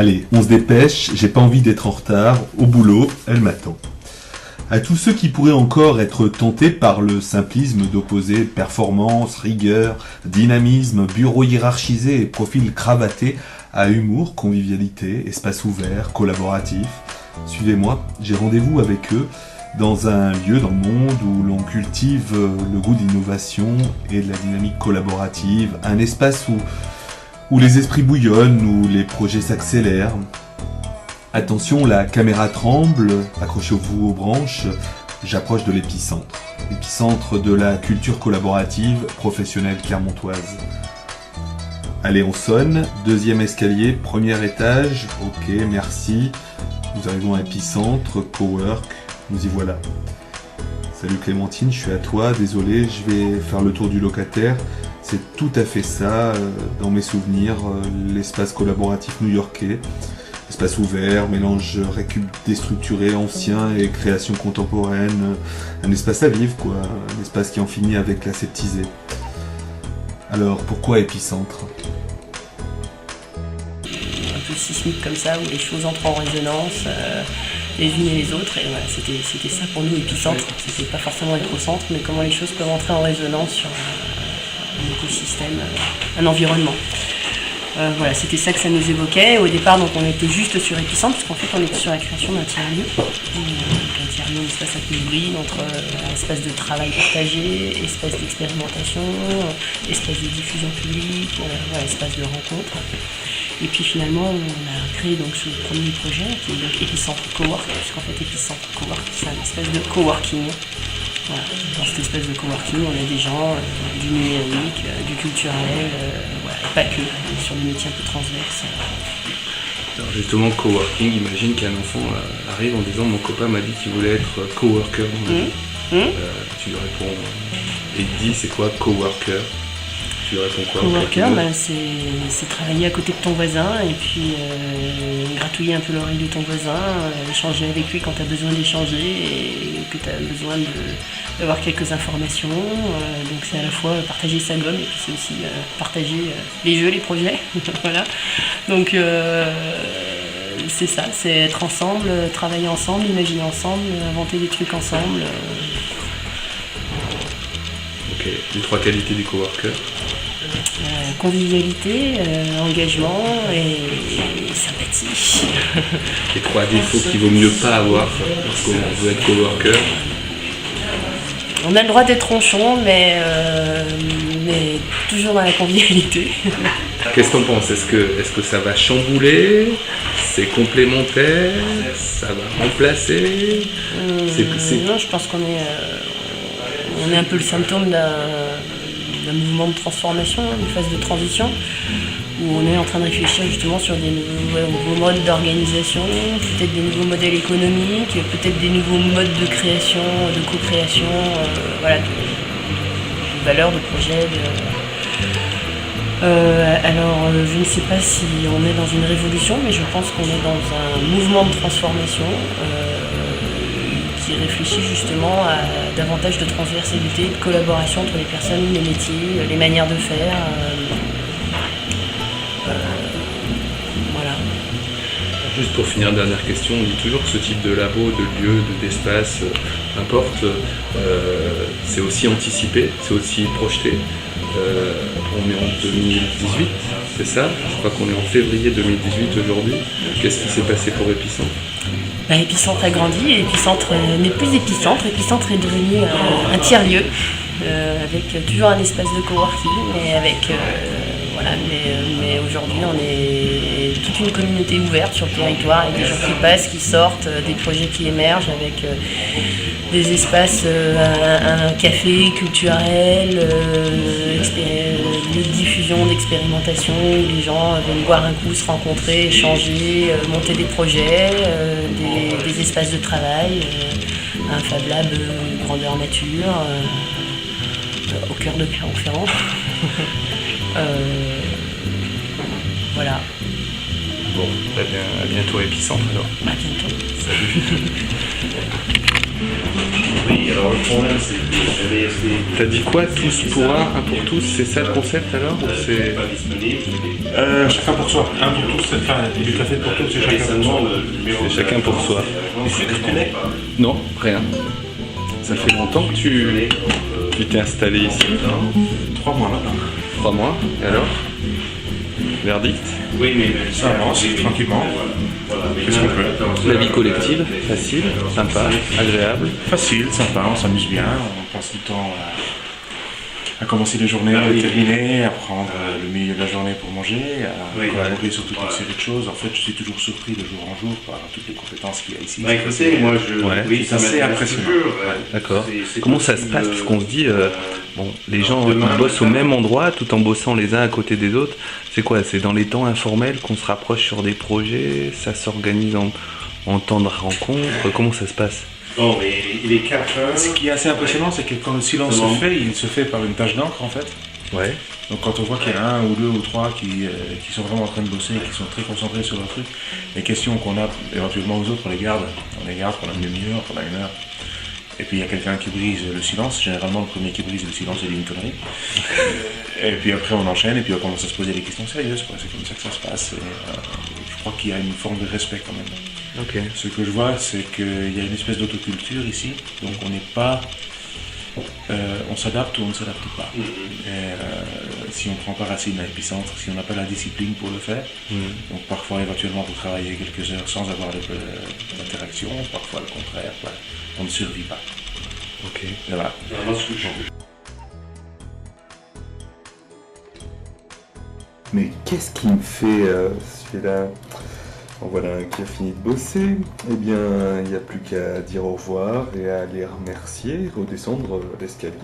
Allez, on se dépêche, j'ai pas envie d'être en retard, au boulot, elle m'attend. À tous ceux qui pourraient encore être tentés par le simplisme d'opposer performance, rigueur, dynamisme, bureau hiérarchisé et profil cravaté à humour, convivialité, espace ouvert, collaboratif. Suivez-moi, j'ai rendez-vous avec eux dans un lieu dans le monde où l'on cultive le goût d'innovation et de la dynamique collaborative, un espace où les esprits bouillonnent, où les projets s'accélèrent. Attention, la caméra tremble, accrochez-vous aux branches, j'approche de l'épicentre. L'épicentre de la culture collaborative professionnelle clermontoise. Allez, on sonne, deuxième escalier, premier étage, ok, merci. Nous arrivons à épicentre, cowork, nous y voilà. Salut Clémentine, je suis à toi, désolé, je vais faire le tour du locataire. C'est tout à fait ça, dans mes souvenirs, l'espace collaboratif new-yorkais. Espace ouvert, mélange récup déstructuré, ancien et création contemporaine. Un espace à vivre, quoi. Un espace qui en finit avec l'aseptisé. Alors, pourquoi épicentre ? Un peu sismique comme ça, où les choses entrent en résonance, les unes et les autres. Et voilà, c'était ça pour nous, épicentre. C'était pas forcément être au centre, mais comment les choses peuvent entrer en résonance sur un écosystème, un environnement. Voilà, c'était ça que ça nous évoquait. Au départ, donc, on était juste sur Épicentre, parce qu'en fait, on était sur la création d'un tiers-lieu. Un tiers-lieu, un espace un peu hybride entre espace de travail partagé, espace d'expérimentation, espace de diffusion publique, voilà, espace de rencontre. Et puis finalement, on a créé donc ce premier projet, qui est donc Épicentre Cowork, puisqu'en fait, Épicentre Cowork, c'est un espace de coworking. Voilà. Dans cette espèce de coworking, on a des gens du numérique, du culturel, voilà, et pas que, sur des métiers un peu transverses. Alors justement, coworking, imagine qu'un enfant arrive en disant « Mon copain m'a dit qu'il voulait être coworker dans la vie ». Tu lui réponds, et il te dit « C'est quoi coworker ?» Tu lui réponds quoi? Coworker, c'est travailler à côté de ton voisin et puis gratouiller un peu l'oreille de ton voisin, échanger avec lui quand tu as besoin d'échanger et que tu as besoin d'avoir quelques informations. Donc c'est à la fois partager sa gomme et puis c'est aussi partager les jeux, les projets. Voilà. Donc c'est ça, c'est être ensemble, travailler ensemble, imaginer ensemble, inventer des trucs ensemble. Ok, les trois qualités du coworker. Convivialité, engagement et sympathie. Les trois défauts qu'il vaut mieux pas avoir lorsqu'on veut être coworker. On a le droit d'être ronchon, mais toujours dans la convivialité. Qu'est-ce que t'en penses? Est-ce que ça va chambouler? C'est complémentaire? Ça va remplacer? Non, je pense qu'on est un peu le symptôme d'un mouvement de transformation, une phase de transition, où on est en train de réfléchir justement sur des nouveaux modes d'organisation, peut-être des nouveaux modèles économiques, peut-être des nouveaux modes de création, de co-création, voilà, de valeurs, de projets. Alors, je ne sais pas si on est dans une révolution, mais je pense qu'on est dans un mouvement de transformation qui réfléchit justement à davantage de transversalité, de collaboration entre les personnes, les métiers, les manières de faire. Voilà. Juste pour finir, dernière question, on dit toujours que ce type de labo, de lieu, d'espace, importe, c'est aussi anticipé, c'est aussi projeté. On est en 2018, c'est ça? Je crois qu'on est en février 2018 aujourd'hui. Qu'est-ce qui s'est passé pour Épicentre? Épicentre a grandi et Épicentre n'est plus Épicentre. Épicentre est devenu un tiers-lieu avec toujours un espace de coworking, mais voilà, mais aujourd'hui on est toute une communauté ouverte sur le territoire avec des gens qui passent, qui sortent, des projets qui émergent avec des espaces, un café culturel, de diffusion, d'expérimentation où les gens viennent boire un coup, se rencontrer, échanger, monter des projets, des espaces de travail, un Fab Lab grandeur nature, au cœur de Clermont-Ferrand. Voilà. Bon, bah bien, à bientôt à Épicentre alors. À bientôt. Oui, alors le problème c'est que j'avais essayé. T'as dit quoi? Tous pour un pour tous, c'est ça le concept alors ou c'est... Pas disponible. Chacun pour soi. Un pour tous, c'est du café pour tous, c'est chacun pour soi. C'est chacun pour soi. Ici, tu connais? Non, rien. Ça fait longtemps que tu t'es installé ici? 3 mois maintenant. 3 mois, et alors? Verdict? Oui, mais Ça avance tranquillement. Qu'est-ce qu'on peut? La vie collective, facile, sympa, agréable. Facile, sympa, on s'amuse bien, on passe du temps à commencer les journées, à les terminer, à prendre le milieu de la journée pour manger, à collaborer sur toute une série de choses. En fait, je suis toujours surpris de jour en jour par toutes les compétences qu'il y a ici. Bah écoutez, moi je. Ouais. Oui, C'est assez impressionnant. D'accord. Comment ça se passe? Parce qu'on se dit, bon, les gens ils bossent au même endroit tout en bossant les uns à côté des autres. C'est quoi? C'est dans les temps informels qu'on se rapproche sur des projets? Ça s'organise en temps de rencontre? Comment ça se passe? Bon, mais il est 4 heures. Ce qui est assez impressionnant, c'est que quand le silence se fait, il se fait par une tache d'encre en fait. Ouais. Donc quand on voit qu'il y a 1 ou 2 ou 3 qui sont vraiment en train de bosser, qui sont très concentrés sur leur truc, les questions qu'on a éventuellement aux autres, on les garde pendant une demi-heure, pendant 1 heure. Et puis il y a quelqu'un qui brise le silence, généralement le premier qui brise le silence il dit une connerie. Et puis après on enchaîne et puis on commence à se poser des questions sérieuses, quoi. C'est comme ça que ça se passe. Et, je crois qu'il y a une forme de respect quand même. Ok. Ce que je vois, c'est qu'il y a une espèce d'autoculture ici, donc on n'est pas... on s'adapte ou on ne s'adapte pas. Et, si on prend pas racine à Épicentre, si on n'a pas la discipline pour le faire, donc parfois éventuellement pour travailler quelques heures sans avoir d'interaction, parfois le contraire, on ne survit pas. Ok. Et voilà. Mais qu'est-ce qui me fait celui-là? En voilà un qui a fini de bosser. Eh bien, il n'y a plus qu'à dire au revoir et à les remercier, redescendre l'escalier.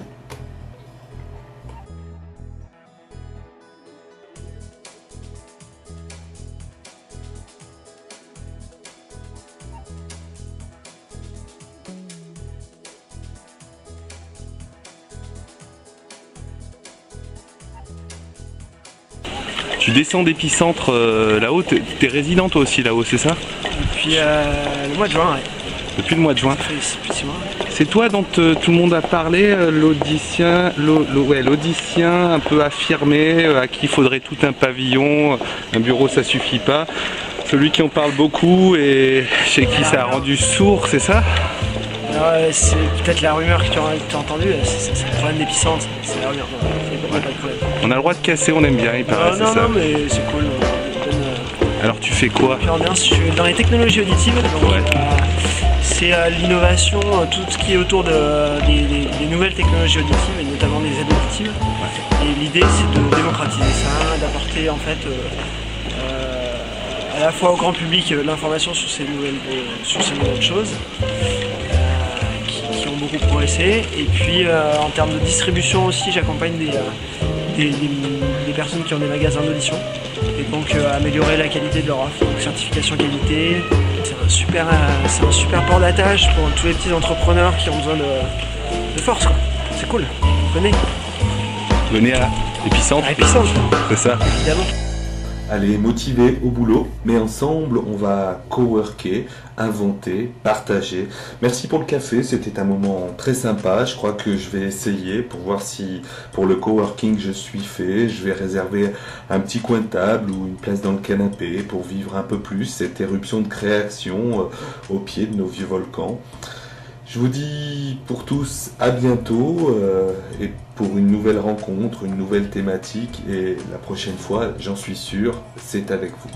Tu descends d'Épicentre là-haut, t'es résident toi aussi là-haut, c'est ça? Depuis le mois de juin, ouais. Depuis le mois de juin. Ça fait plus de 6 mois. C'est toi dont tout le monde a parlé, l'audicien un peu affirmé, à qui il faudrait tout un pavillon, un bureau ça suffit pas. Celui qui en parle beaucoup et chez qui ça a rendu sourd, c'est ça? C'est peut-être la rumeur que tu as entendue, c'est le problème d'Épicentre, c'est la rumeur. Non, pas de problème. On a le droit de casser, on aime bien, il paraît, c'est non, ça. non, mais c'est cool. Alors tu fais quoi? Je suis dans les technologies auditives, donc c'est l'innovation, tout ce qui est autour des nouvelles technologies auditives et notamment des aides auditives. Et l'idée c'est de démocratiser ça, d'apporter en fait à la fois au grand public l'information sur ces nouvelles choses qui ont beaucoup progressé. Et puis en termes de distribution aussi, j'accompagne des personnes qui ont des magasins d'audition et donc améliorer la qualité de leur offre, donc certification qualité. C'est un super port d'attache pour tous les petits entrepreneurs qui ont besoin de force, quoi. C'est cool, venez. Venez à Épicentre. À Épicentre, c'est ça. Évidemment. Allez, motivés au boulot, mais ensemble, on va coworker, inventer, partager. Merci pour le café, c'était un moment très sympa. Je crois que je vais essayer pour voir si pour le coworking je suis fait. Je vais réserver un petit coin de table ou une place dans le canapé pour vivre un peu plus cette éruption de création au pied de nos vieux volcans. Je vous dis pour tous à bientôt et pour une nouvelle rencontre, une nouvelle thématique et la prochaine fois, j'en suis sûr, c'est avec vous.